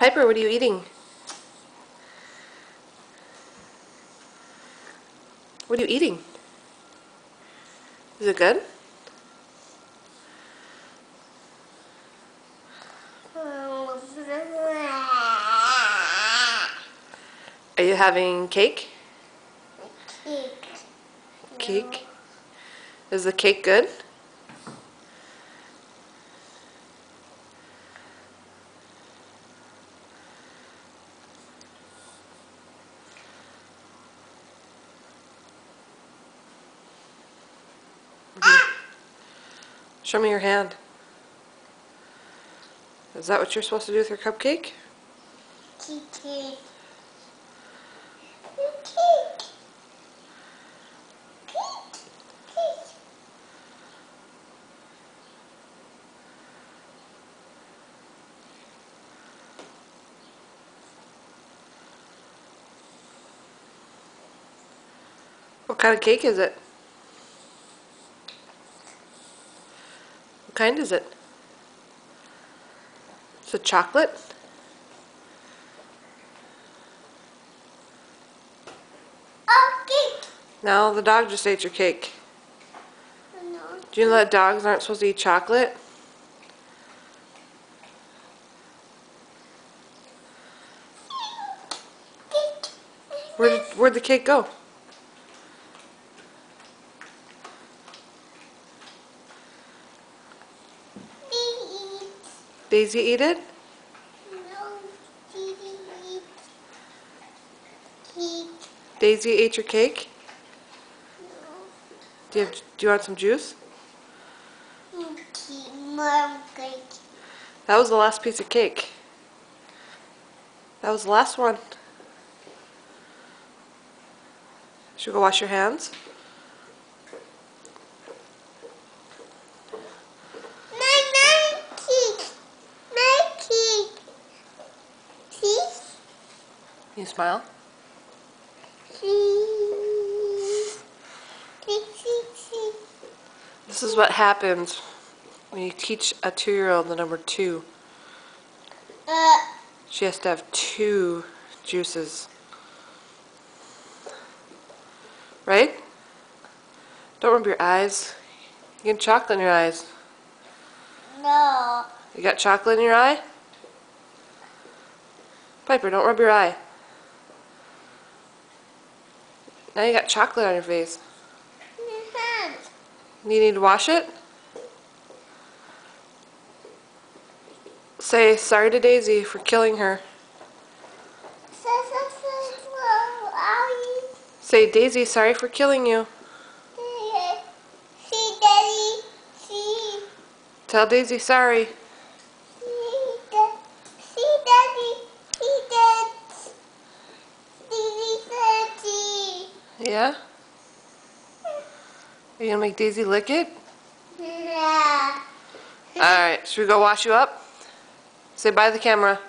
Piper, what are you eating? What are you eating? Is it good? Are you having cake? Cake. Cake? Is the cake good? Show me your hand. Is that what you're supposed to do with your cupcake? Cake. Cake. What kind of cake is it? What kind is it? Is it chocolate? Oh, cake. No, the dog just ate your cake. No. Do you know that dogs aren't supposed to eat chocolate? Where'd the cake go? Daisy eat it? No, Daisy eats cake. Daisy ate your cake? No. Do you want some juice? More cake. That was the last piece of cake. That was the last one. Should we go wash your hands? My cake. My cake. See? Can you smile? See. This is what happens when you teach a 2-year-old the number 2. She has to have 2 juices. Right? Don't rub your eyes. You get chocolate in your eyes. No. You got chocolate in your eye? Piper, don't rub your eye. Now you got chocolate on your face. You need to wash it? Say sorry to Daisy for killing her. Say, Daisy, sorry for killing you. See, Daddy. See. Tell Daisy sorry. See, Daddy. See, Dad. Daddy. Yeah? Are you gonna make Daisy lick it? Yeah. Alright, should we go wash you up? Say bye to the camera.